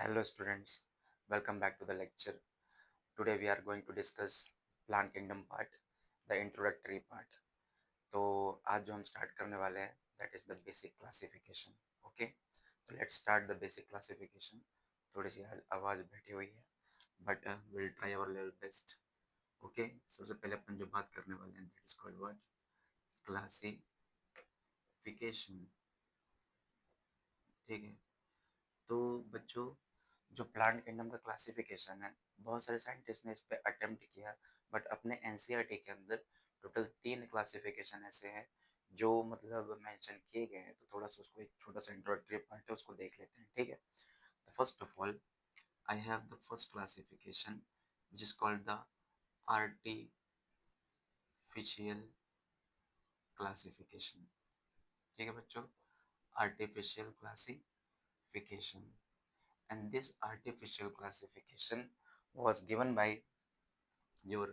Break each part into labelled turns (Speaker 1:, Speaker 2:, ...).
Speaker 1: Hello students, welcome back to the lecture. Today we are going to discuss plant kingdom part, the introductory part. तो आज जो हम start करने वाले हैं that is the basic classification. Okay, so let's start the basic classification. थोड़ी सी आज आवाज़ बैठी हुई है but we'll try our level best. Okay, सबसे पहले अपन जो बात करने वाले हैं that is called what? Classification. ठीक है, तो बच्चों जो प्लांट किंगडम का क्लासिफिकेशन है बहुत सारे साइंटिस्ट ने इस पे अटेम्प्ट किया बट अपने एनसीईआरटी के अंदर टोटल 3 क्लासिफिकेशन ऐसे हैं जो मतलब मेंशन किए गए हैं। तो थोड़ा सा उसको एक छोटा सा इंट्रोडक्टरी पार्ट है उसको देख लेते हैं। ठीक है, first of all I have the first classification जिस कॉल्ड द आर्टिफिशियल क्लासिफिकेशन। ठीक है बच्चों, artificial classification, and this artificial classification was given by your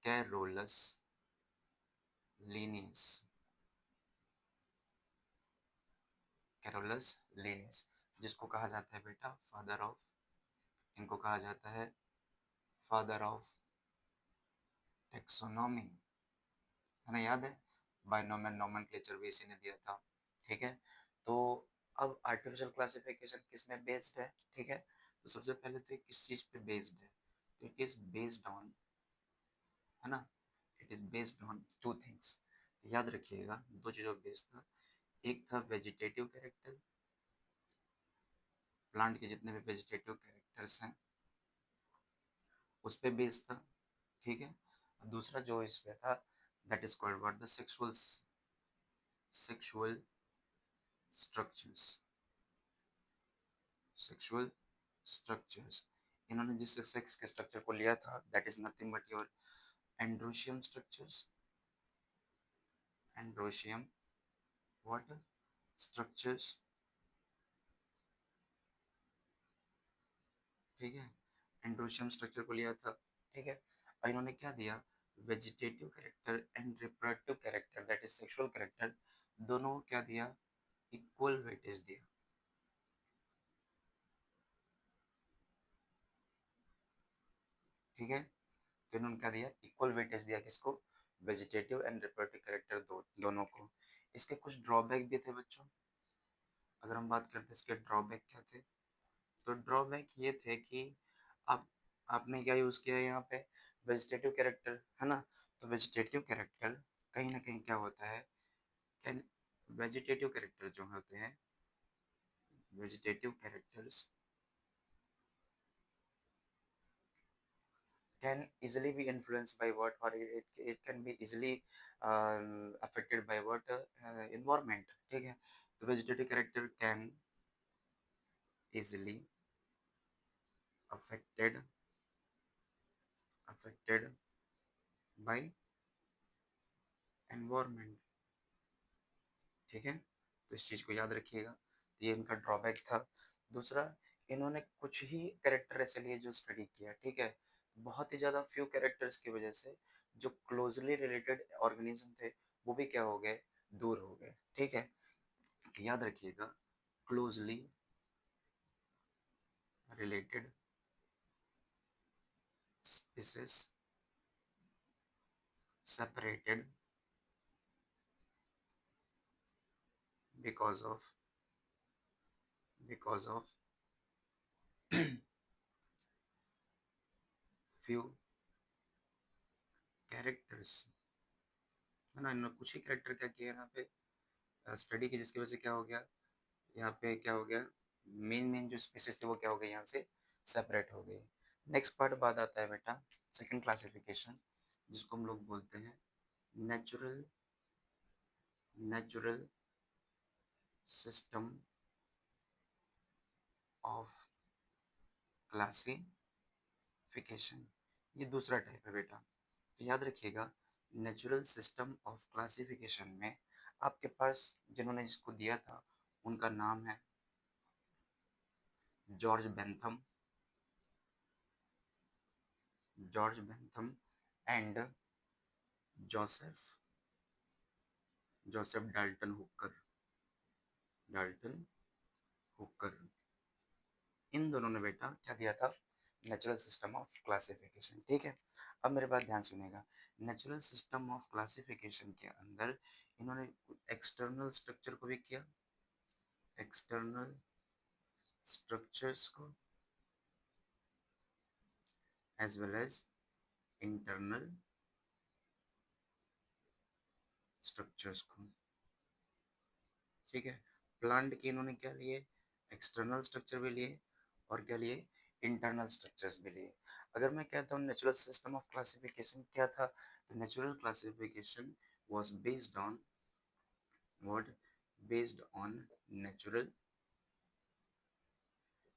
Speaker 1: Carolus Linnaeus. Carolus Linnaeus जिसको कहा जाता है बेटा फादर ऑफ, इनको कहा जाता है फादर ऑफ टेक्सोनॉमी, है ना, याद है? बाइनोमियल नोमेनक्लेचर भी इसी ने दिया था। ठीक है, तो अब आर्टिफिशियल क्लासिफिकेशन किस में बेस्ड है? ठीक है, तो सबसे पहले तो किस चीज पे बेस्ड है? तो इट इज बेस्ड ऑन, है ना, it is based on two things. तो याद रखिएगा दो चीजों पे बेस्ड था। एक था वेजिटेटिव कैरेक्टर, प्लांट के जितने भी वेजिटेटिव कैरेक्टर्स हैं उस पे बेस्ड था। ठीक है, दूसरा जो इस पे था that is called what, the sexual structures, sexual structures. इन्होंने जिस सेक्स के स्ट्रक्चर को लिया था that is nothing but your androecium structures, androecium what structures. ठीक है, एंड्रोशियम स्ट्रक्चर को लिया था। ठीक है, और इन्होंने क्या दिया, vegetative character and reproductive character that is sexual character, दोनों को क्या दिया, इक्वल वेटेज दिया। ठीक है, तो इन्होंने क्या दिया, इक्वल वेटेज दिया किसको, वेजिटेटिव एंड रिप्रोडक्टिव कैरेक्टर दोनों को। इसके कुछ ड्रॉबैक भी थे बच्चों। अगर हम बात करते हैं इसके ड्रॉबैक क्या थे, तो ड्रॉबैक ये थे कि आप आपने क्या यूज किया यहाँ पे, वेजिटेटिव कैरेक्टर, है ना। तो वेजिटेटिव कैरेक्टर कहीं ना कहीं क्या होता है, कैन वेजिटेटिव कैरेक्टर जो होते हैं, vegetative characters can easily be influenced by what, or it can be easily affected by what, environment. ठीक है, तो vegetative character can easily affected by environment। ठीक है, तो इस चीज को याद रखिएगा, तो ये इनका ड्रॉबैक था। दूसरा, इन्होंने कुछ ही कैरेक्टर ऐसे लिए जो स्टडी किया। ठीक है, बहुत ही ज्यादा फ्यू कैरेक्टर्स की वजह से जो क्लोजली रिलेटेड ऑर्गेनिज्म थे वो भी क्या हो गए, दूर हो गए। ठीक है, याद रखिएगा, closely related species separated because of because of few characters, है ना। इन्होंने कुछ ही कैरेक्टर क्या किया यहाँ पे स्टडी की, जिसकी वजह से क्या हो गया, यहाँ पे क्या हो गया, मेन मेन जो स्पीसीज थे वो क्या हो गए, यहाँ से सेपरेट हो गए। नेक्स्ट पार्ट बात आता है बेटा सेकंड क्लासिफिकेशन, जिसको हम लोग बोलते हैं natural natural system of classification. ये दूसरा टाइप है बेटा। तो याद रखिएगा, नेचुरल सिस्टम ऑफ क्लासिफिकेशन में आपके पास जिन्होंने इसको दिया था उनका नाम है George Bentham, George Bentham and Joseph Joseph Dalton Hooker, Dalton Hooker. इन दोनों ने बेटा क्या दिया था, नेचुरल सिस्टम ऑफ क्लासिफिकेशन। ठीक है, अब मेरे बात ध्यान सुनिएगा, नेचुरल सिस्टम ऑफ क्लासिफिकेशन के अंदर इन्होंने एक्सटर्नल स्ट्रक्चर को भी किया, एक्सटर्नल स्ट्रक्चर्स को as well as internal structures को। ठीक है, प्लांट के इन्होंने क्या लिए, एक्सटर्नल स्ट्रक्चर भी लिए और क्या लिए, इंटरनल स्ट्रक्चर्स भी लिए। अगर मैं कहता हूँ नेचुरल सिस्टम ऑफ क्लासिफिकेशन क्या था, तो natural classification was based on what, based on natural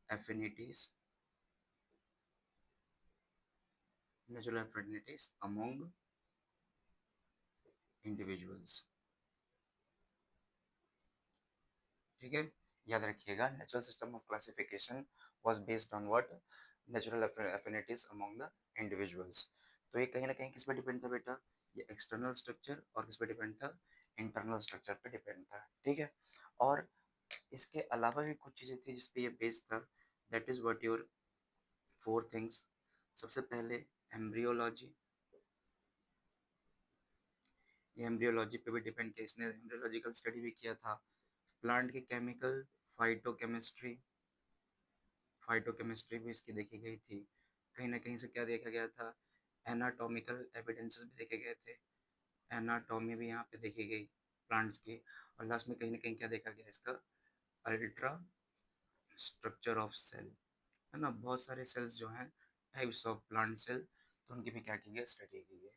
Speaker 1: affinities, natural affinities among individuals। ठीक है, याद रखिएगा, natural system of classification was based on what, natural affinities among the individuals। तो ये कहीं ना कहीं किस पे डिपेंड था बेटा, ये एक्सटर्नल स्ट्रक्चर और किस पे डिपेंड था, इंटरनल स्ट्रक्चर पे डिपेंड था। ठीक है, और इसके अलावा भी कुछ चीजें थी जिसपे ये बेस्ड था, that is what your four things. सबसे पहले एम्ब्रियोलॉजी, ये एम्ब्रियोलॉजी पे भी डिपेंड किया, इसने एम्ब्रियोलॉजिकल स्टडी भी किया था। प्लांट की केमिकल फाइटोकेमिस्ट्री, फाइटोकेमिस्ट्री भी इसकी देखी गई थी। कहीं ना कहीं से क्या देखा गया था, एनाटॉमिकल एविडेंसेस भी देखे गए थे, एनाटॉमी भी यहाँ पे देखी गई प्लांट्स की। और लास्ट में कहीं ना कहीं क्या देखा गया, इसका अल्ट्रा स्ट्रक्चर ऑफ सेल, है ना, बहुत सारे सेल्स जो हैं टाइप्स ऑफ प्लांट सेल, तो उनकी भी क्या की गई, स्टडी की गई।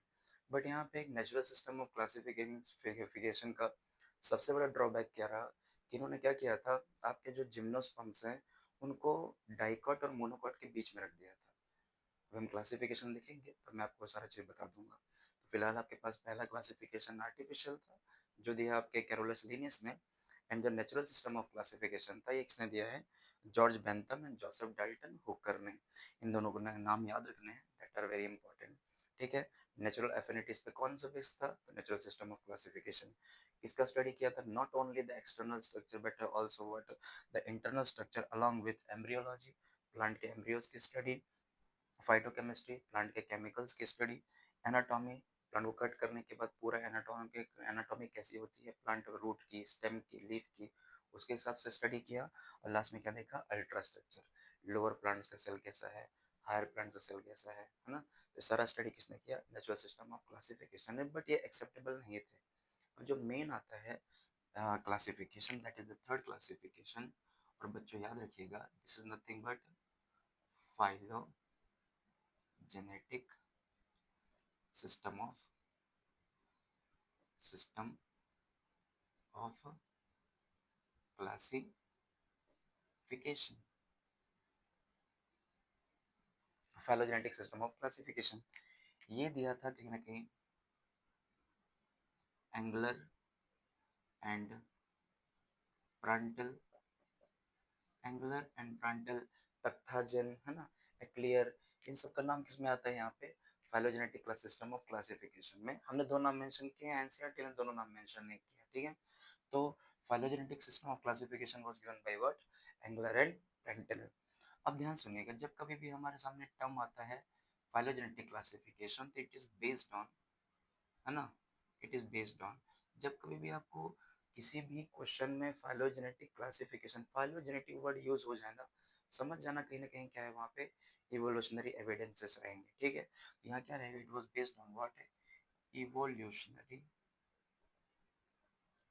Speaker 1: बट यहाँ पे एक नेचुरल सिस्टम ऑफ क्लासिफिकेशन का सबसे बड़ा ड्रॉबैक क्या रहा, कि इन्होंने क्या किया था, आपके जो जिम्नोस्पर्म्स हैं उनको डाइकॉट और मोनोकॉट के बीच में रख दिया था। अब हम क्लासिफिकेशन देखेंगे तो मैं आपको सारा चीज़ बता दूंगा। तो फिलहाल आपके पास पहला क्लासिफिकेशन आर्टिफिशियल था, जो दिया आपके कैरोलस लिनियस ने। एंड जो नेचुरल सिस्टम ऑफ क्लासिफिकेशन था, ये किसने दिया है, George Bentham and Joseph Dalton Hooker ने। इन दोनों को नाम याद रखने हैं, दैट आर वेरी इंपॉर्टेंट। ठीक है, नेचुरल एफिनिटीज पे कौन सा बेस था, तो नेचुरल सिस्टम ऑफ क्लासिफिकेशन। किसका स्टडी किया था, not only the external structure but also what, the internal structure along with embryology, plant के एम्ब्रियोज की स्टडी, फाइटोकेमिस्ट्री, प्लांट के केमिकल्स की स्टडी, एनाटॉमी, प्लांट को कट करने के बाद पूरा एनाटॉमी, एनाटॉमी कैसी होती है प्लांट रूट की, स्टेम की, लीफ की, उसके हिसाब से स्टडी किया। और लास्ट में क्या देखा, अल्ट्रा स्ट्रक्चर, लोअर प्लांट्स का सेल कैसा है, हायर प्लांट का सेल कैसा है ना। तो सारा स्टडी किसने किया, नेचुरल सिस्टम ऑफ क्लासिफिकेशन है। बट ये एक्सेप्टेबल नहीं थे। और जो मेन आता है classification, that is the third classification. और बच्चों याद रखिएगा, this is nothing but phylogenetic system of classification, phylogenetic system of classification. ये दिया था कहीं ना कहीं Engler and Prantl, Engler and Prantl, Takhtajan, है ना, एक्लियर, इन सब का नाम किस में आता है, यहाँ पे phylogenetic class system of classification में। हमने दो नाम मेंशन किए हैं, एनसीईआरटी ने दोनों नाम मेंशन नहीं किया। ठीक है, तो phylogenetic system of classification was given by what, angular and Prandtl. अब ध्यान सुनिएगा, जब कभी भी हमारे सामने टर्म आता है फाइलोजेनेटिक क्लासिफिकेशन, तो इट इज बेस्ड ऑन, है ना, इट इज बेस्ड ऑन, जब कभी भी आपको किसी भी क्वेश्चन में phylogenetic classification, phylogenetic word use हो जाए ना, समझ जाना कहीं ना कहीं क्या है, वहाँ पे इवोल्यूशनरी एविडेंसेस रहेंगे। ठीक है, तो यहाँ क्या रहेगा, it was based on what है, इवोल्यूशनरी,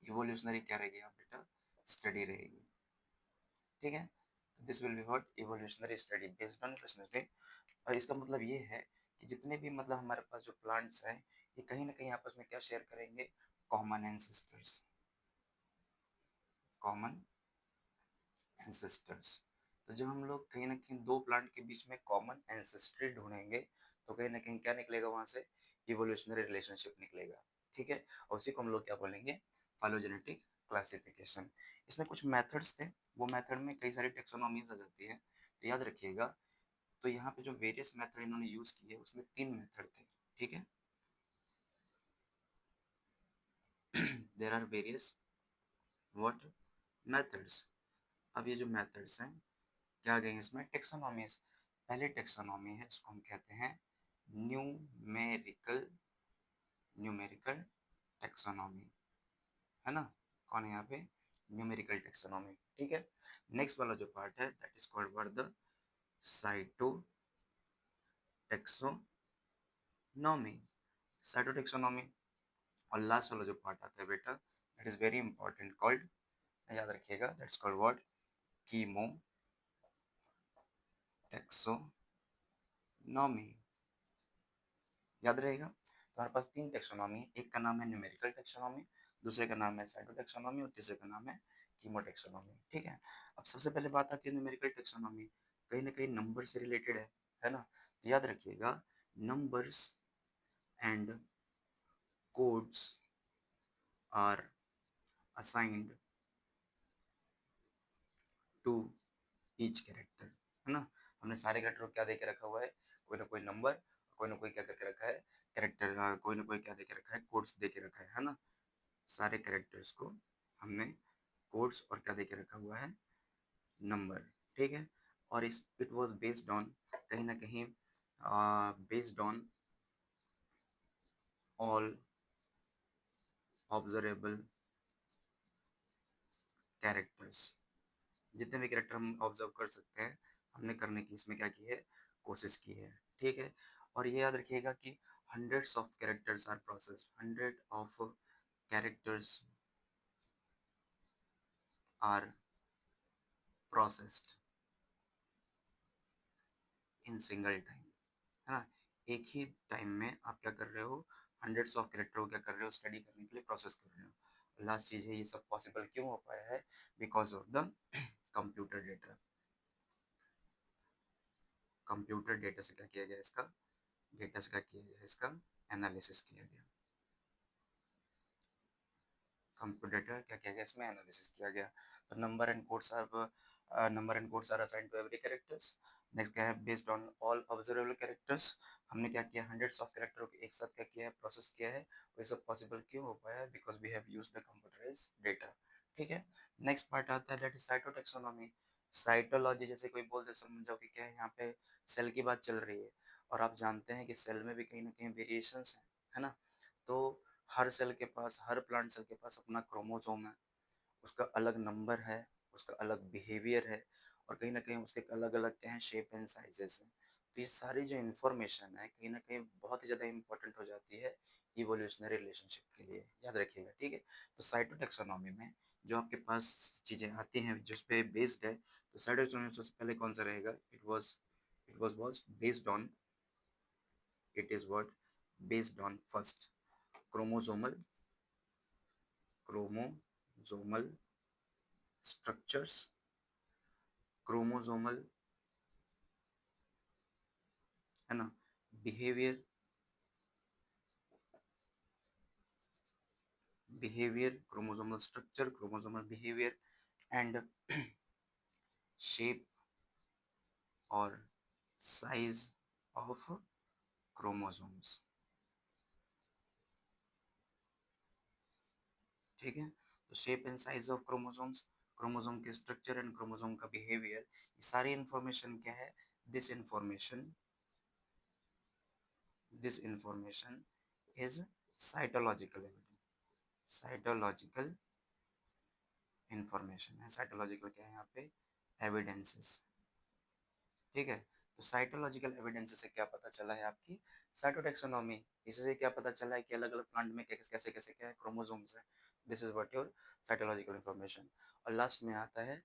Speaker 1: इवोल्यूशनरी क्या रहेगी यहाँ बेटा, स्टडी रहेगी। ठीक है, this will be what, evolutionary study based on evolutionary. और इसका मतलब ये है कि जितने भी मतलब हमारे पास जो प्लांट्स हैं, ये कहीं ना कहीं आपस में क्या शेयर करेंगे, कॉमन एंसेस्टर्स, कॉमन एंसेस्टर्स। तो जब हम लोग कहीं ना कहीं दो प्लांट के बीच में कॉमन एंसेस्ट्री ढूंढेंगे, तो कहीं ना कहीं क्या निकलेगा वहां से, इवोल्यूशनरी रिलेशनशिप निकलेगा। ठीक है, और उसी को हम लोग क्या बोलेंगे, फाइलोजेनेटिक क्लासिफिकेशन। इसमें कुछ मेथड्स थे, वो मेथड में कई सारी टेक्सोनॉमीज आ जाती है, तो याद रखिएगा। तो यहाँ पे जो वेरियस मेथड इन्होंने यूज किए, उसमें तीन मेथड थे। ठीक है, there are various what, methods. अब ये जो मेथड्स हैं, क्या आ गई इसमें? टेक्सोनॉमीज। पहले टेक्सोनॉमी है, इसको हम कहते हैं न्यूमेरिकल न्यूमेरिकल टेक्सोनॉमी, है ना? कौन है यहाँ पे? न्यूमेरिकल टेक्सोनॉमी, ठीक है। नेक्स्ट वाला जो पार्ट है that is called what? The cytotaxonomy, cytotaxonomy. और लास्ट वाला जो पार्ट आता है बेटा, that is very important, called, याद रखिएगा, that's called what? Chemotaxonomy, याद रहेगा। तो हमारे पास तीन टेक्सोनॉमी है, एक का नाम है न्यूमेरिकल टेक्सोनॉमी, दूसरे का नाम है साइटो टेक्सोनॉमी और तीसरे का नाम है कीमो टेक्सोनॉमी, ठीक है। अब सबसे पहले बात आती है न्यूमेरिकल टेक्सोनॉमी, कहीं ना कहीं नंबर से रिलेटेड है ना? तो याद रखिएगा, numbers and codes are assigned to each character, है ना? हमने सारे कैरेक्टर को क्या दे के रखा हुआ है? कोई ना कोई नंबर, कोई ना कोई क्या करके रखा है? कैरेक्टर, कोई ना कोई क्या दे के रखा है? कोड्स दे के रखा है ना? सारे कैरेक्टर्स को हमने कोड्स और क्या दे के रखा हुआ है? नंबर, ठीक है। और इस इट वाज बेस्ड ऑन, कहीं ना कहीं based on all observable characters, जितने भी कैरेक्टर हम ऑब्जर्व कर सकते हैं, हमने करने की इसमें क्या की है? कोशिश की है, ठीक है। और ये याद रखिएगा कि hundreds of characters are processed, hundred of characters are processed in single time, है ना? एक ही टाइम में आप क्या कर रहे हो? हंड्रेड्स ऑफ कैरेक्टर को क्या कर रहे हो? स्टडी करने के लिए प्रोसेस कर रहे हो। लास्ट चीज है, ये सब पॉसिबल क्यों हो पाया है? Because of the computer data. Computer data से क्या किया गया? इसका डेटा से क्या किया गया? इसका एनालिसिस किया गया। कंप्यूटर डेटा क्या किया गया? इसमें एनालिसिस किया गया। तो number and codes are assigned to every characters. Next क्या है? Based on all observable characters, हमने क्या किया? हंड्रेड्स ऑफ कैरेक्टरों को एक साथ क्या किया है? प्रोसेस किया है। वो सब पॉसिबल क्यों हो पाया? Because we have used the computerised data, ठीक है। नेक्स्ट पार्ट आता है दैट इज साइटोटेक्सोनॉमी। साइटोलॉजी, जैसे कोई बोल दे समझो कि क्या है, यहाँ पे सेल की बात चल रही है, और आप जानते हैं कि सेल में भी कहीं ना कहीं वेरिएशंस हैं, है ना? तो हर सेल के पास, हर प्लांट सेल के पास अपना क्रोमोसोम है, उसका अलग नंबर है, उसका अलग बिहेवियर है, और कहीं ना कहीं उसके अलग अलग क्या है? शेप एंड साइजेस हैं। तो ये सारी जो इन्फॉर्मेशन है कहीं ना कहीं बहुत ही ज़्यादा इंपॉर्टेंट हो जाती है इवोल्यूशनरी रिलेशनशिप के लिए, याद रखिएगा, ठीक है। तो साइटोटेक्सोनॉमी में जो आपके पास चीज़ें आती हैं जिस पे बेस्ड है, तो साइटोटेक्सोनॉमी सबसे पहले कौन सा रहेगा? It was based on, it is what? Based on first chromosomal chromosomal structures, chromosomal, है ना? Behaviour, chromosomal structure, chromosomal behaviour and shape और साइज ऑफ क्रोमोसोम्स, ठीक है। तो shape and size of chromosomes, chromosome के स्ट्रक्चर एंड क्रोमोसोम का behaviour, ये सारी इंफॉर्मेशन क्या है? This information this information is cytological evidence, cytological information है। साइटोलॉजिकल क्या है यहाँ पे? एविडेंसेस, ठीक है। तो साइटोलॉजिकल एविडेंसेस से क्या पता चला है? आपकी साइटोटेक्सोनॉमी, इससे क्या पता चला है कि अलग अलग प्लांट में कैसे कैसे क्या है? क्रोमोसोम्स है। This is what your cytological information. और लास्ट में आता है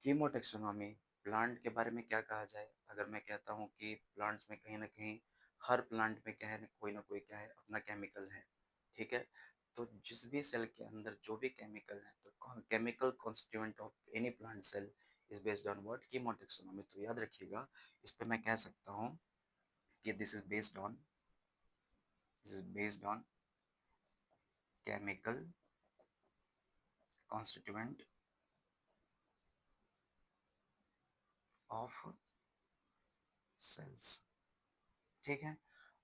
Speaker 1: कीमोटेक्सोनॉमी। प्लांट के बारे में क्या कहा जाए? अगर मैं कहता हूँ कि प्लांट्स में कहीं ना कहीं, हर प्लांट में क्या है? ना कोई क्या है? अपना केमिकल है, ठीक है। तो जिस भी सेल के अंदर जो भी केमिकल है, तो chemical constituent of any plant cell is based on what? Chemotaxonomy. तो याद रखिएगा, इस पे मैं कह सकता हूँ कि this is based on chemical constituent of cells, ठीक है।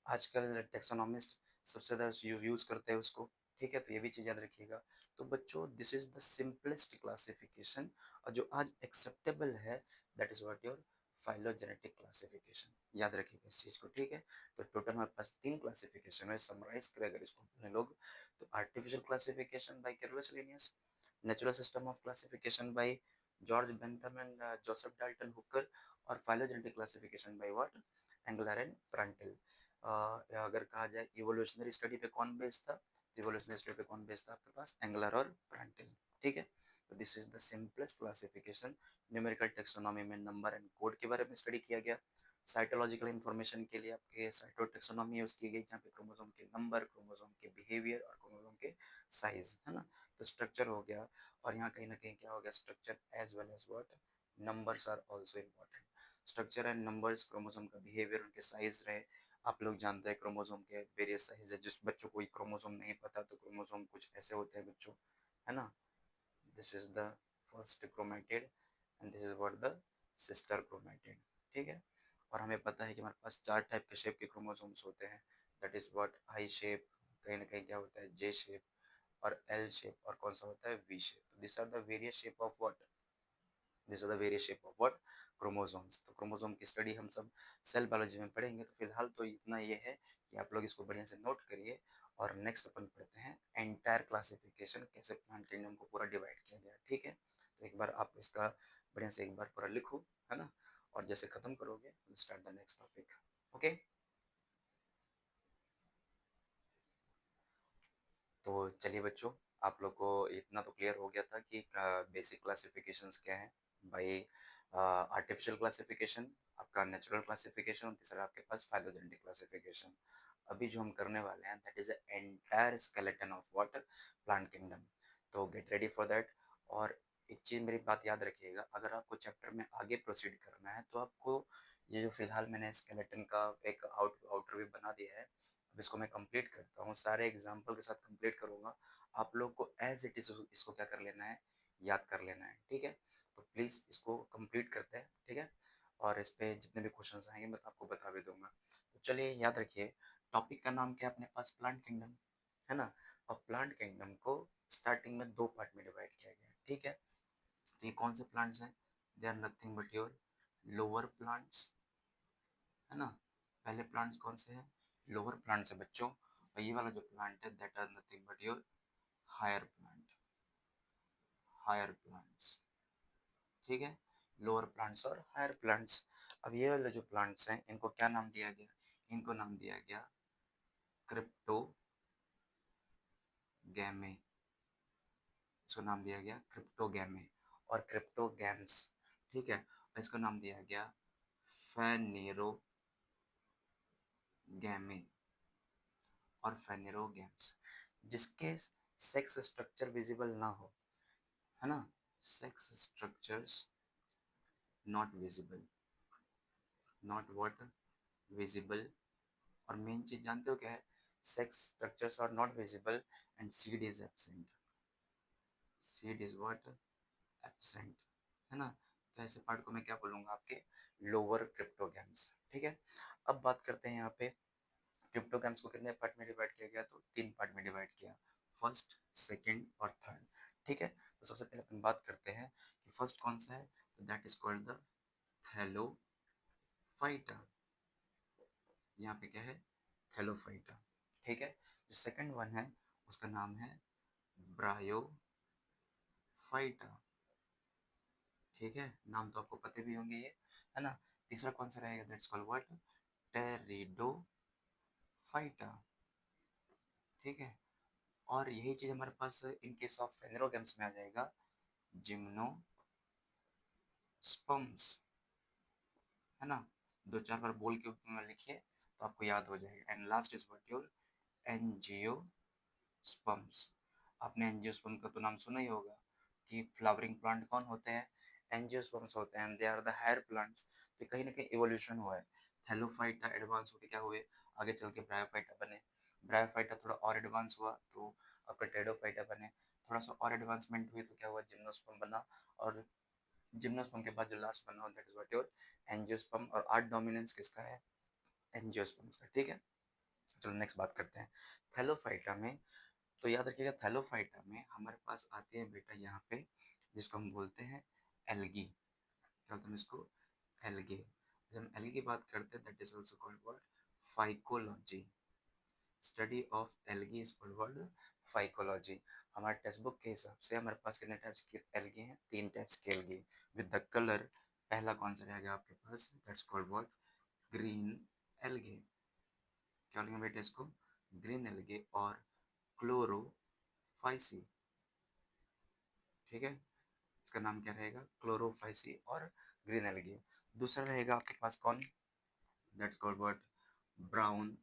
Speaker 1: आजकल टेक्सोनॉमिस्ट सबसे ज़्यादा यूज़ करते हैं उसको, ठीक है, तो ये भी चीज़ याद रखिएगा। तो बच्चों this is the simplest classification और जो आज एक्सेप्टेबल है, that is what your phylogenetic classification. याद रखिएगा इस चीज़ को, ठीक है। तो टोटल हमारे पास 3 क्लासिफिकेशन है, समराइज करें अगर इसको अपने लोग, तो artificial classification by Carolus Linnaeus, natural system of classification by George Bentham and Joseph Dalton Hooker, और phylogenetic classification by what, Engler and Prantl. अगर कहा जाए इवोल्यूशनरी स्टडी पे कौन बेस्ड था, इवोल्यूशनरी स्टडी पे कौन बेस्ड था आपके पास, एंगलर और प्रांटल, ठीक है। तो this is the simplest classification. Numerical taxonomy में नंबर एंड कोड के बारे में स्टडी किया गया। साइटोलॉजिकल इंफॉर्मेशन के लिए आपके साइटोटेक्सोनॉमी यूज की गई, जहाँ पे क्रोमोसोम के नंबर, क्रोमोसोम के बिहेवियर और क्रोमोसोम के साइज, है ना। तो स्ट्रक्चर हो गया, और यहाँ कहीं ना कहीं क्या हो गया, structure as well as what, numbers are also important. Structure and numbers, chromosome का बिहेवियर, उनके साइज रहे। आप लोग जानते हैं क्रोमोसोम के वेरियस साइज है, जिस बच्चों को क्रोमोसोम नहीं पता तो क्रोमोसोम कुछ ऐसे होते हैं बच्चों, है ना। This is the first chromatid and this is what the sister chromatid, ठीक है। और हमें पता है कि हमारे पास 4 टाइप के शेप के क्रोमोसोम्स होते हैं, that is what I shape, कहीं ना कहीं क्या होता है जे शेप, और एल शेप, और कौन सा होता है V shape. This are the various shape of what, this are the various shape of what, chromosomes. तो क्रोमोसोम की स्टडी हम सब सेल बायोलॉजी में पढ़ेंगे, तो फिलहाल तो इतना ये है कि आप लोग इसको बढ़िया से नोट करिए। और नेक्स्ट अपन पढ़ते हैं एंटायर क्लासिफिकेशन, कैसे प्लांट किंगडम को पूरा डिवाइड किया गया, ठीक है। तो एक बार आप इसका बढ़िया से एक बार पूरा लिखो, है ना, और जैसे खत्म करोगे start the next topic, okay. तो चलिए बच्चों, आप लोग को इतना तो क्लियर हो गया था कि बेसिक क्लासिफिकेशंस क्या हैं भाई। आर्टिफिशियल क्लासिफिकेशन, आपका नेचुरल क्लासिफिकेशन, और तीसरा आपके पास फाइलोजेनेटिक क्लासिफिकेशन। अभी जो हम करने वाले हैं that is the entire skeleton of what, plant kingdom. तो गेट रेडी फॉर दैट। और एक चीज़ मेरी बात याद रखिएगा, अगर आपको चैप्टर में आगे प्रोसीड करना है तो आपको ये जो फिलहाल मैंने स्केलेटन का एक आउटर भी बना दिया है, अब इसको मैं कंप्लीट करता हूँ, सारे एग्जाम्पल के साथ कंप्लीट करूँगा। आप लोग को एज इट इज इसको क्या कर लेना है, याद कर लेना है, ठीक है। तो प्लीज़ इसको कंप्लीट करते हैं, ठीक है। और इस पे जितने भी क्वेश्चंस आएंगे मैं तो आपको बता भी दूंगा। तो चलिए याद रखिए, टॉपिक का नाम क्या है अपने पास, प्लांट किंगडम, है ना। और प्लांट किंगडम को स्टार्टिंग में 2 पार्ट में डिवाइड किया गया है, ठीक है। तो ये कौन से प्लांट्स हैं, they are nothing but your lower plants, है ना। पहले प्लांट्स कौन से हैं, लोअर प्लांट्स है बच्चों। और ये वाला जो प्लांट है that are nothing but your higher plant, higher plants, ठीक है। लोअर प्लांट्स और हायर प्लांट्स। अब ये वाले जो प्लांट्स हैं इनको क्या नाम दिया गया, इनको नाम दिया गया क्रिप्टोगैमे, इसको नाम दिया गया क्रिप्टोगैमे और क्रिप्टोगैम्स, ठीक है। और इसको नाम दिया गया फेनेरोगैमे और फेनेरोगैम्स, जिसके सेक्स स्ट्रक्चर विजिबल ना हो, है ना, sex structures not visible, not what, visible. और मेन चीज जानते हो क्या है, sex structures are not visible and seed is absent, seed is what, absent, है ना। तो ऐसे पार्ट को मैं क्या बोलूंगा, आपके लोअर क्रिप्टोगैम्स, ठीक है। अब बात करते हैं यहाँ पे क्रिप्टोगैम्स को कितने पार्ट में डिवाइड किया गया, तो 3 पार्ट में डिवाइड किया, फर्स्ट, सेकंड और थर्ड, ठीक है। तो सबसे पहले अपन बात करते हैं कि फर्स्ट कौन सा है, तो that is called the Thallophyta, यहाँ पे क्या है, थैलोफाइटा, ठीक है। जो सेकंड वन है उसका नाम है ब्रायोफाइटा, ठीक है, नाम तो आपको पते भी होंगे ये, है ना। तीसरा कौन सा रहेगा, दैट्स कॉल्ड व्हाट, टेरिडोफाइटा, ठीक है। और यही चीज हमारे पास इन केस ऑफ फेनेरोगैम्स में आ जाएगा, जिम्नोस्पर्म्स, है ना। 2-4 बार बोल के उसमें लिखिए तो आपको याद हो जाएगा। And last is what your angiosperms. आपने एंजियोस्पर्म का तो नाम सुना ही होगा कि फ्लावरिंग प्लांट कौन होते हैं, एंजियोस्पर्म्स होते हैं, they are the higher plants. तो कहीं ना कहीं इवोल्यूशन हुआ है, थैलोफाइटा एडवांस होके क्या हुए, आगे चल के ब्रायोफाइटा बने, ब्रायोफाइटा थोड़ा और एडवांस हुआ तो आपका टेडोफाइटा बने, थोड़ा सा और एडवांसमेंट हुई तो क्या हुआ, जिम्नोस्पर्म बना, और जिम्नोस्पर्म के बाद जो लास्ट बना that is what your angiosperm. और आर्ट डोमिनेंस किसका है, एंजियोस्पर्म्स का, ठीक है। चलो नेक्स्ट बात करते हैं थैलोफाइटा में। तो याद रखिएगा थैलोफाइटा में हमारे पास आते हैं बेटा यहाँ पे, जिसको हम बोलते हैं एल्गी। क्या बोलते हैं इसको? एल्गे। जब हम एल्गी की बात करते हैं, that is also called what? Phycology. Study of algae is called what? Phycology. हमारे टेक्स्ट बुक के हिसाब से हमारे पास कितने टाइप्स के एल्गी हैं? 3 टाइप्स के एल्गी विद द कलर। पहला कौन सा रहेगा आपके पास? That's called what? Green algae. क्या बोलेंगे बेटा इसको? ग्रीन एल्गे और क्लोरोफाइसी। ठीक है, इसका नाम क्या रहेगा? क्लोरोफाइसी और ग्रीन एल्गी। दूसरा रहेगा आपके पास कौन? That's called what? Brown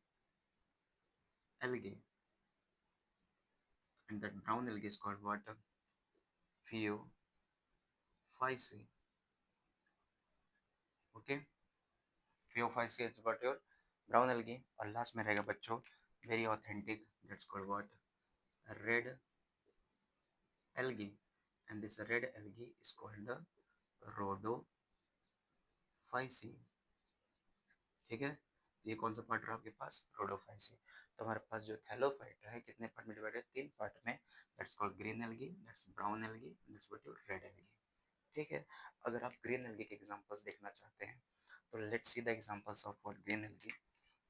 Speaker 1: algae. And that brown algae is called what? Phaeophyceae. Okay, Phaeophyceae is what? Your brown algae. और लास्ट में रहेगा बच्चों very authentic, that's called what? Red algae. And this red algae is called the Rhodophyceae. ठीक है, ये कौन सा part रहा आपके पास? रोडोफाइसी। तो हमारे पास जो थैलोफाइटा है कितने पार्ट में डिवाइड है? 3 पार्ट में। That's called green algae, that's brown algae, that's what? Your red algae. ठीक है, अगर आप ग्रीन एल्गी के एग्जांपल्स देखना चाहते हैं तो let's see the examples of what? Green algae.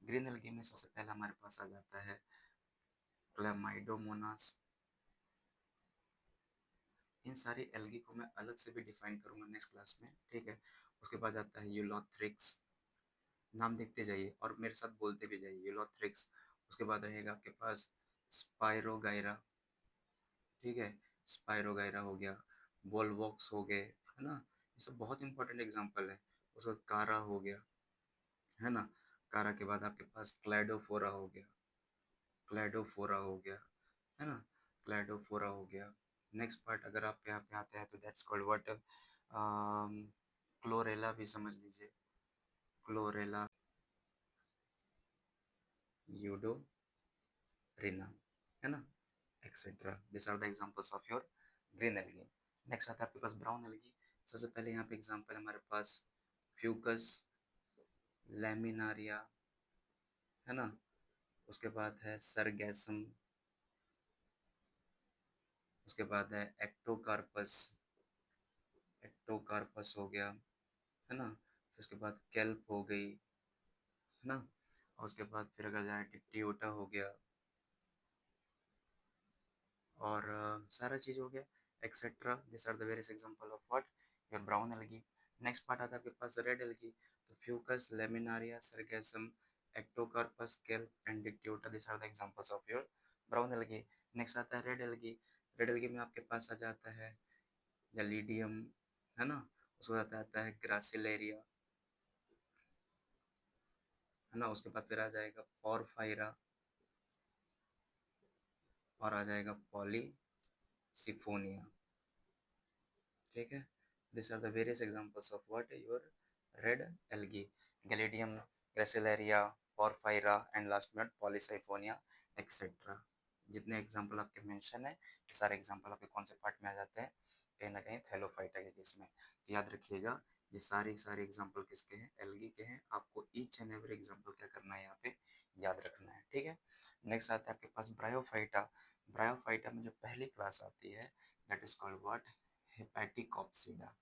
Speaker 1: Green algae में सबसे पहला हमारे पास आ जाता है क्लैमाइडोमोनास। इन सारी एल्गी को मैं अलग से भी डिफाइन करूंगा नेक्स्ट क्लास में, ठीक है। उसके बाद आता है यूलोथ्रिक्स। नाम देखते जाइए और मेरे साथ बोलते भी जाइए, यूलोथ्रिक्स। उसके बाद रहेगा आपके पास स्पायरोगाइरा। ठीक है, स्पायरोगाइरा हो गया, बोलवॉक्स हो गए, है ना। ये सब बहुत इंपॉर्टेंट एग्जांपल है। उसके बाद कारा हो गया, है ना। कारा के बाद आपके पास क्लैडोफोरा हो गया, क्लैडोफोरा हो गया, है ना। क्लैडोफोरा हो गया। नेक्स्ट पार्ट अगर आप यहाँ पे आते हैं तो दैट्स कॉल्ड व्हाट? क्लोरेला भी समझ लीजिए, क्लोरेला यूडोरिना, है ना, etcetera. This are the examples of your green algae. Next आता है आपके पास ब्राउन एल्गी। सबसे पहले यहाँ पे एग्जांपल हमारे पास फ्यूकस लैमिनारिया, है ना। उसके बाद है सरगैसम। उसके बाद है एक्टोकार्पस, एक्टोकार्पस हो गया, है ना। फिर उसके बाद केल्प हो गई, है ना। और उसके बाद फिर अगर जाए टिट्टियोटा हो गया, और सारा चीज़ हो गया, etcetera. This are the various example of what? Your brown algae. Next part आता है आपके पास रेड एल्गी। तो Fucus Laminaria, Sargassum, Ectocarpus, kelp and Dictyota, this are the examples of your brown algae. Next आता है red algae. Red algae में आपके पास आ जाता है जलीडियम, है ना। उसके बाद आता है ग्रासिलेरिया, है ना। उसके बाद फिर आ जाएगा पॉरफाइरा और आ जाएगा पॉलीसिफोनिया। ठीक है, this are the various examples of what? Your red algae. Gelidium, Gracilaria, Porphyra and last में पॉलीसाइफोनिया, एक्सेट्रा। जितने एग्जांपल आपके मेंशन है ये सारे एग्जांपल आपके कौन से पार्ट में आ जाते हैं? कहीं ना कहीं थैलोफाइटा के केस में। तो याद रखिएगा ये सारे सारे एग्जांपल किसके हैं? एल्गी के हैं। आपको ईच एंड एवरी एग्जांपल क्या करना है यहाँ पे? याद रखना है, ठीक है। नेक्स्ट आता है आपके पास ब्रायोफाइटा। ब्रायोफाइटा में जो पहली क्लास आती है that is called what? Hepaticopsida,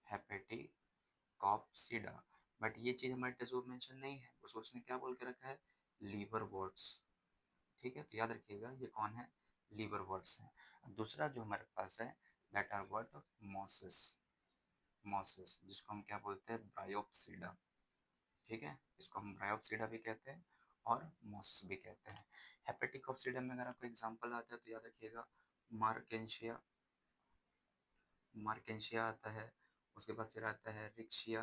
Speaker 1: Hepaticopsida. But ये चीज़ हमारे टेक्स्ट बुक में मेंशन नहीं है, उसको उसने क्या बोल के रखा है? Liverworts. ठीक है, तो याद रखिएगा ये कौन है? लीवर वर्ड्स है। दूसरा जो हमारे पास है that are what? Mosses, mosses जिसको हम क्या बोलते हैं? ब्रायोप्सिडा। ठीक है, इसको हम ब्रायोप्सिडा भी कहते हैं और मॉसेस भी कहते हैं। हेपेटिकॉप्सिडा में अगर आपको एग्जांपल आता है तो याद रखिएगा मार्केंशिया, मार्केंशिया आता है। उसके बाद फिर आता है रिक्शिया,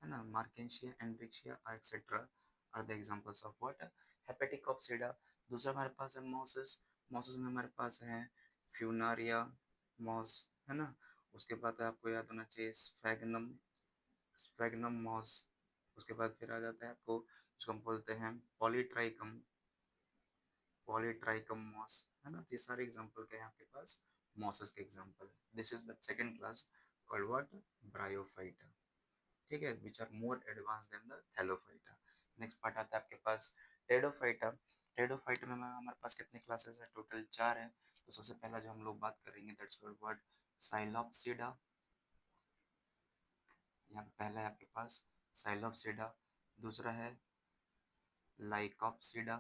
Speaker 1: है ना। Marchantia and Riccia etcetera are the examples of what? Hepaticopsida. दूसरा हमारे पास है मॉसेस। मॉसेस में हमारे पास है फ्यूनारिया मॉस, है ना। उसके बाद आपको याद होना चाहिए स्फैग्नम, स्फैग्नम मॉस। उसके बाद फिर आ जाता है आपको जिसको हम बोलते हैं पॉलीट्राइकम, पॉलीट्राइकम मॉस, है ना। तो ये सारे एग्जांपल के हैं आपके पास मॉसेस के example. This is the second class called what? Bryophyta. ठीक है, which are more advance than the thallophyta. Next part आता है आपके पास टेडोफाइटा। टेरिडोफाइट में हमारे पास कितने क्लासेस है, टोटल 4 है। तो सबसे पहला जो हम लोग बात करेंगे दैट्स कॉल्ड व्हाट, साइलोप्सिडा। यहाँ पे पहला है आपके पास साइलोप्सिडा, दूसरा है लाइकोप्सिडा,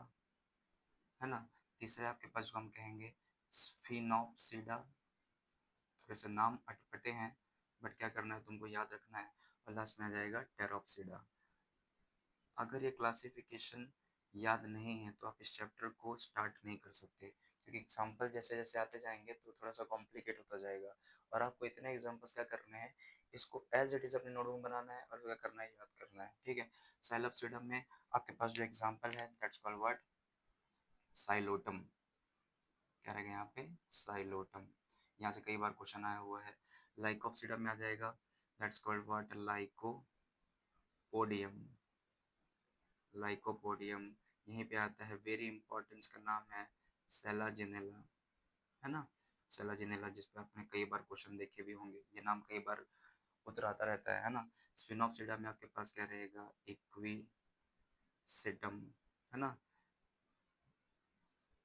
Speaker 1: है ना। तीसरा आपके पास जो हम कहेंगे स्फिनोप्सिडा। थोड़े से नाम अटपटे हैं बट क्या करना है तुमको याद रखना है। और लास्ट में आ जाएगा टेरोप्सिडा। अगर ये क्लासिफिकेशन याद नहीं है तो आप इस चैप्टर को स्टार्ट नहीं कर सकते, क्योंकि एग्जाम्पल जैसे जैसे आते जाएंगे तो थोड़ा सा कॉम्प्लिकेट होता जाएगा। और आपको इतने एग्जाम्पल्स क्या करने हैं, इसको एज इट इज अपने नोटबुक में बनाना है और क्या करना है, याद करना है, ठीक है। साइलोप्सिडम में आपके पास जो एग्जाम्पल है दैट्स कॉल्ड व्हाट, साइलोटम। क्या रहेगा यहाँ पे, साइलोटम। यहाँ से कई बार क्वेश्चन आया हुआ है। लाइकोप्सिडम में आ जाएगा that's called what, lycopodium. Lycopodium. यहीं पे आता है वेरी इंपॉर्टेंट, इसका नाम है सेलाजिनेला, है ना। सेलाजिनेला जिस पे आपने कई बार क्वेश्चन देखे भी होंगे, ये नाम कई बार उतराता रहता है ना। स्फिनोप्सिडा में आपके पास क्या रहेगा, इक्विसिटम, है ना।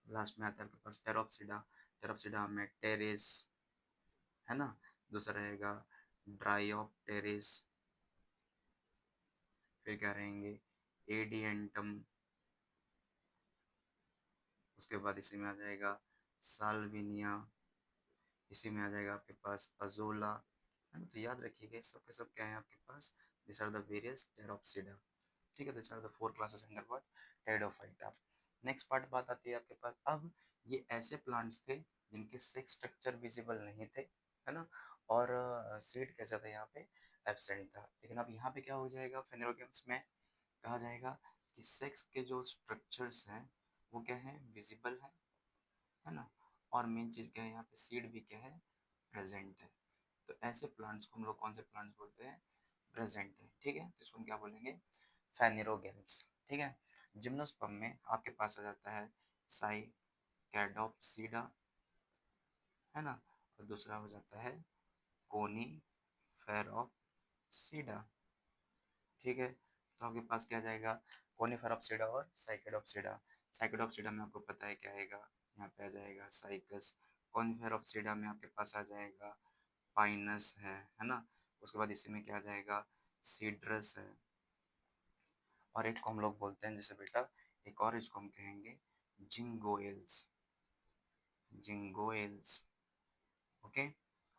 Speaker 1: लास्ट में आता है आपके पास टेरोप्सिडा। टेरोप्सिडा में टेरेस, है ना। दूसरा रहेगा ड्रायोप्टेरिस। फिर क्या रहेंगे, एडियंटम। उसके बाद इसी में आ जाएगा साल्विनिया। इसी में आ जाएगा आपके पास अजोला, है ना। तो याद रखिएगा सब के सब क्या है आपके पास, this are the various Pteropsida, ठीक है। This are the 4 classes under what, Pteridophyta. Next part बात आती है आपके पास, अब ये ऐसे प्लांट्स थे जिनके सेक्स स्ट्रक्चर विजिबल नहीं थे, है ना। और सीड कैसा था यहाँ पे, एब्सेंट था। लेकिन अब यहाँ पे क्या हो जाएगा, फेनेरोगेम्स में कहा जाएगा कि सेक्स के जो स्ट्रक्चर्स हैं वो क्या है, विजिबल है ना। और मेन चीज़ क्या है, यहाँ पे सीड भी क्या है, प्रेजेंट है। तो ऐसे प्लांट्स को हम लोग कौन से प्लांट्स बोलते हैं, प्रेजेंट है, ठीक है। तो इसको हम क्या बोलेंगे, फेनेरोगेम्स, ठीक है। जिम्नोस्पर्म में आपके पास आ जाता है साइकैडोप्सिडा, है ना। और दूसरा हो जाता है कोनीफेरोप्सिडा, ठीक है। तो आपके पास क्या जाएगा, कोनीफेरोप्सिडा और साइकैडोप्सिडा। साइकैडोप्सिडा में आपको पता है क्या आएगा, यहाँ पे आ जाएगा साइकस। कोनीफेरोप्सिडा में आपके पास आ जाएगा पाइनस है ना। उसके बाद इसी में क्या आ जाएगा, सीड्रस है। और एक को हम लोग बोलते हैं जैसे बेटा, एक और इसको हम कहेंगे जिंगोएल्स, जिंगोएल्स, ओके।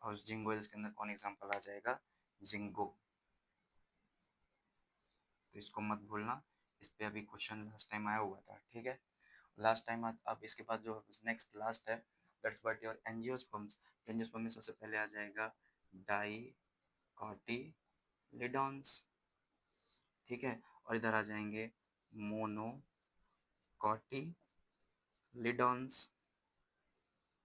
Speaker 1: और उस जिंगोएल्स के अंदर कौन एग्जांपल आ जाएगा, जिंगो। तो इसको मत भूलना, इस पे अभी क्वेश्चन लास्ट टाइम आया हुआ था, ठीक है। लास्ट टाइम अब इसके बाद जो नेक्स्ट लास्ट है that's what your angiosperms. Angiosperm में सबसे पहले आ जाएगा डाइकोटिलिडॉन्स, ठीक है। और इधर आ जाएंगे मोनोकोटिलिडॉन्स,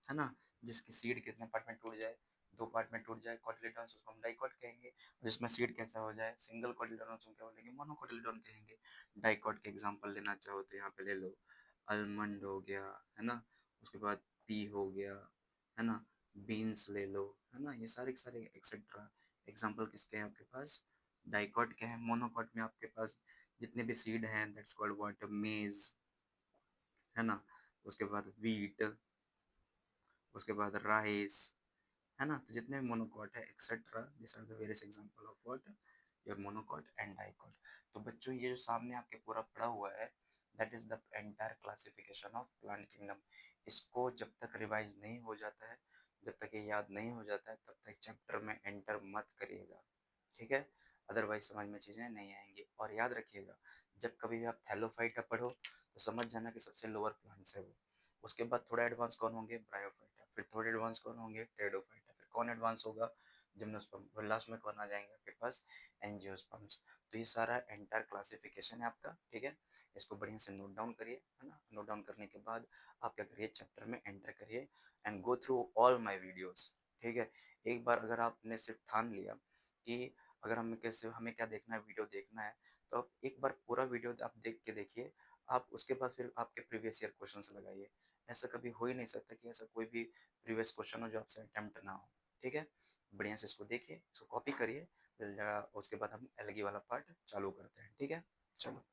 Speaker 1: है ना। जिसकी सीड कितने पार्ट में टूट जाए, 2 पार्ट में टूट जाए, कोटिलिडॉन्स उसको हम डाइकोट कहेंगे। जिसमें सीड कैसा हो जाए, सिंगल कोटिलिडॉन्स हम क्या बोलेंगे, मोनोकोटिलिडॉन कहेंगे। डाइकोट के एग्जांपल लेना चाहो तो यहाँ पे ले लो, आलमंड हो गया, है ना। उसके बाद पी हो गया, है ना। बीन्स ले लो, है ना। ये सारे के सारे एक्सेट्रा एग्जांपल किसके हैं आपके पास, डाइकोट के हैं। मोनोकोट में आपके पास जितने भी सीड हैं दैट्स कॉल्ड व्हाट, मेज, है ना। उसके बाद वीट, उसके बाद राइस, है ना। तो जितने भी मोनोकॉट है etcetera, this are the various example of what, your monocot and dicot. तो बच्चों ये जो सामने आपके पूरा पड़ा हुआ है that is the entire classification of plant kingdom. इसको जब तक रिवाइज नहीं हो जाता है, जब तक ये याद नहीं हो जाता है, तब तक चैप्टर में एंटर मत करिएगा, ठीक है। अदरवाइज समझ में चीज़ें नहीं आएंगी। और याद रखिएगा, जब कभी भी आप थैलोफाइटा पढ़ो तो समझ जाना कि सबसे लोअर प्लांट्स है वो। उसके बाद थोड़ा एडवांस कौन होंगे, ब्रायोफाइटा। फिर थोड़े एडवांस कौन होंगे, टेरिडोफाइटा। फिर कौन एडवांस होगा, जिम्नोस्पर्म। और लास्ट में कौन आ जाएंगे आपके पास, एंजियोस्पर्म्स। तो ये सारा एंटायर क्लासिफिकेशन है आपका, ठीक है। इसको बढ़िया से नोट डाउन करिए, है ना। नोट डाउन करने के बाद आप क्या करिए, चैप्टर में एंटर करिए and go through all my videos, ठीक है। एक बार अगर आपने सिर्फ ठान लिया कि अगर हमें कैसे, हमें क्या देखना है, वीडियो देखना है, तो आप एक बार पूरा वीडियो आप देख के देखिए। आप उसके बाद फिर आपके प्रीवियस ईयर क्वेश्चंस लगाइए। ऐसा कभी हो ही नहीं सकता कि ऐसा कोई भी प्रीवियस क्वेश्चन हो जो आपसे अटेम्प्ट ना हो, ठीक है। बढ़िया से इसको देखिए, इसको कॉपी करिए, फिर उसके बाद हम अलग ही वाला पार्ट चालू करते हैं, ठीक है। चलो।